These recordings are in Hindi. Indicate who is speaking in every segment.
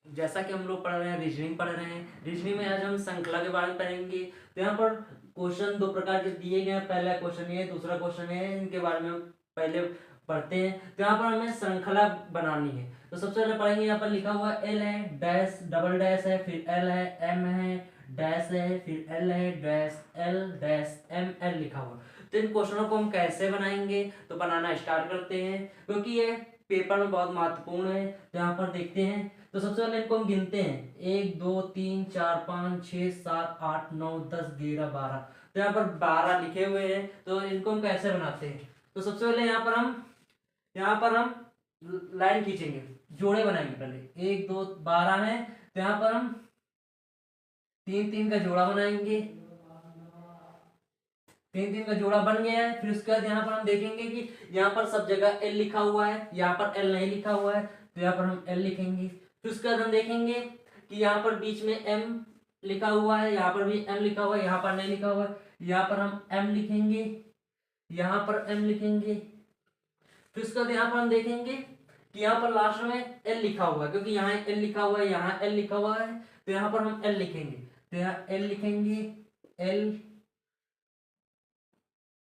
Speaker 1: जैसा कि हम लोग पढ़ रहे हैं, रीजनिंग पढ़ रहे हैं। रीजनिंग में आज हम श्रृंखला के बारे में पढ़ेंगे। तो यहाँ पर क्वेश्चन दो प्रकार के दिए गए हैं, पहला क्वेश्चन ये, दूसरा क्वेश्चन है, इनके बारे में हम पहले पढ़ते हैं। तो यहाँ पर हमें श्रृंखला बनानी है। तो सबसे पहले पढ़ेंगे, यहाँ पर लिखा हुआ एल है, डैश डबल डैश है, फिर एल है, एम है, डैश है, फिर एल है, dash L dash M L लिखा हुआ। तो इन क्वेश्चनों को हम कैसे बनाएंगे, तो बनाना स्टार्ट करते हैं, क्योंकि ये पेपर में बहुत महत्वपूर्ण है। तो यहाँ पर देखते हैं। तो सबसे पहले इनको हम गिनते हैं, 1 2 3 4 5 6 7 8 9 10 11 12। तो यहाँ पर 12 लिखे हुए हैं। तो इनको हम कैसे बनाते हैं, तो सबसे पहले यहाँ पर हम लाइन खींचेंगे, जोड़े बनाएंगे। पहले 1 2 12 है, तो यहाँ पर हम 3 3 का जोड़ा बनाएंगे। 3 3 का जोड़ा बन गया है। फिर उसके बाद यहाँ पर हम देखेंगे कि यहाँ पर सब जगह एल लिखा हुआ है, यहाँ पर एल नहीं लिखा हुआ है, तो यहाँ पर हम एल लिखेंगे। फिर उसके बाद हम देखेंगे कि यहाँ पर बीच में एम लिखा हुआ है, यहाँ पर भी एम लिखा हुआ है, यहाँ पर नहीं लिखा हुआ है, यहाँ पर हम एम लिखेंगे, यहाँ पर एम लिखेंगे। फिर उसके बाद यहाँ पर हम देखेंगे कि यहाँ पर लास्ट में एल लिखा हुआ है, क्योंकि यहाँ एल लिखा हुआ है, यहाँ एल लिखा हुआ है, तो यहाँ पर हम एल लिखेंगे। तो यहाँ एल लिखेंगे, एल।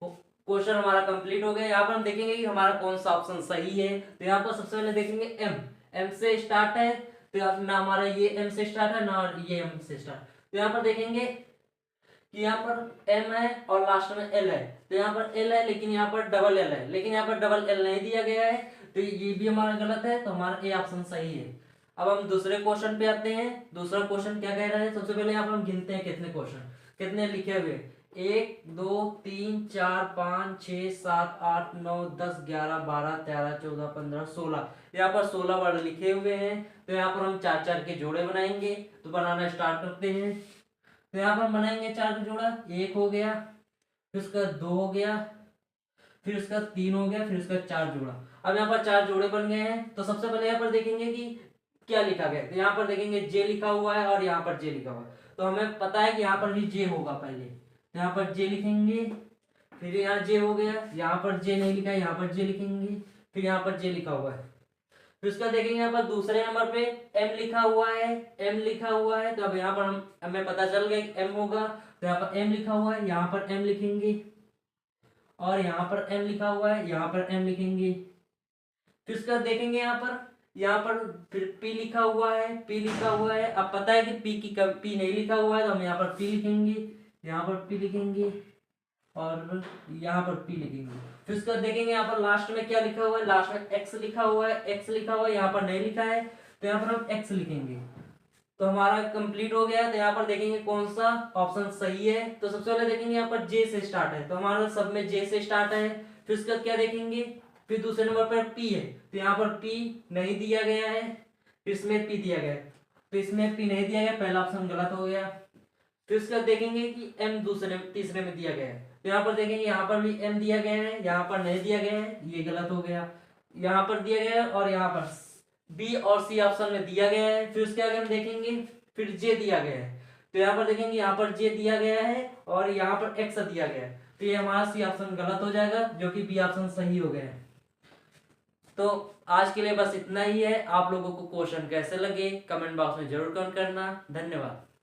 Speaker 1: क्वेश्चन हमारा कंप्लीट हो गया। यहाँ पर हम देखेंगे कि हमारा कौन सा ऑप्शन सही है। तो यहाँ पर सबसे पहले देखेंगे एम, एम से स्टार्ट है, तो ना हमारा ये एम से स्टार्ट है, ना ये एम से स्टार्ट। तो यहाँ पर देखेंगे कि यहाँ पर एम है और लास्ट में एल है। तो यहाँ पर एल है, लेकिन यहाँ पर डबल एल है, लेकिन यहाँ पर डबल एल नहीं दिया गया है, तो ये भी हमारा गलत है। तो हमारा ए ऑप्शन सही है। अब हम दूसरे क्वेश्चन पे आते हैं। दूसरा क्वेश्चन क्या कह रहा है, सबसे पहले यहाँ पर हम गिनते हैं कितने क्वेश्चन, कितने लिखे हुए, 1 2 3 4 5 6 7 8 9 10 11 12 13 14 15 16। यहाँ पर 16 वर्ड लिखे हुए हैं। तो यहाँ पर हम 4 4 के जोड़े बनाएंगे। तो बनाना स्टार्ट करते हैं। तो यहाँ पर बनाएंगे 4 का जोड़ा, 1 हो गया, फिर उसका 2 हो गया, फिर उसका 3 हो गया, फिर उसका 4 जोड़ा। अब यहाँ पर 4 जोड़े बन गए हैं। तो सबसे पहले यहाँ पर देखेंगे कि क्या लिखा गया। तो यहाँ पर देखेंगे जे लिखा हुआ है और यहाँ पर जे लिखा हुआ है। तो हमें पता है कि यहाँ पर भी जे होगा पहले। तो यहाँ पर जे लिखेंगे, फिर यहाँ जे हो गया, यहाँ पर जे नहीं लिखा है, यहाँ पर जे लिखेंगे, फिर यहाँ पर जे लिखा हुआ है। फिर उसका देखेंगे यहाँ पर दूसरे नंबर पे एम लिखा हुआ है, एम लिखा हुआ है। तो अब यहाँ पर हमें पता चल गया कि एम होगा। तो यहाँ पर एम लिखा हुआ है, यहाँ पर एम लिखेंगे, और यहाँ पर एम लिखा हुआ है, यहाँ पर एम लिखेंगे। फिर उसका देखेंगे यहाँ पर फिर पी लिखा हुआ है, पी लिखा हुआ है। अब पता है कि पी नहीं लिखा हुआ है, तो हम यहाँ पर पी लिखेंगे, यहाँ पर पी लिखेंगे, और यहाँ पर पी लिखेंगे। फिर उसका देखेंगे यहाँ पर लास्ट में क्या लिखा हुआ है, लास्ट में एक्स लिखा हुआ है, एक्स लिखा हुआ है, यहाँ पर नहीं लिखा है, तो यहाँ पर हम एक्स लिखेंगे। तो हमारा कंप्लीट हो गया। तो यहाँ पर देखेंगे कौन सा ऑप्शन सही है। तो सबसे पहले देखेंगे यहाँ पर जे से स्टार्ट है, तो हमारा सब में जे से स्टार्ट है। फिर उसके बाद क्या देखेंगे, फिर दूसरे नंबर पर पी है, तो यहाँ पर पी नहीं दिया गया है, फिर इसमें पी दिया गया है, तो इसमें पी नहीं दिया गया, पहला ऑप्शन गलत हो गया। फिर उसके बाद देखेंगे कि एम तीसरे में दिया गया है, तो यहाँ पर देखेंगे यहाँ पर भी एम दिया गया है, यहाँ पर नहीं दिया गया है, ये गलत हो गया। यहाँ पर दिया गया है और यहाँ पर बी और सी ऑप्शन में दिया गया है। फिर उसके आगे हम देखेंगे फिर जे दिया गया है, तो यहाँ पर देखेंगे यहाँ पर जे दिया गया है और यहाँ पर एक्स दिया गया है, तो ये हमारा सी ऑप्शन गलत हो जाएगा, जो कि बी ऑप्शन सही हो गया है। तो आज के लिए बस इतना ही है। आप लोगों को क्वेश्चन कैसे लगे कमेंट बॉक्स में जरूर कमेंट करना। धन्यवाद।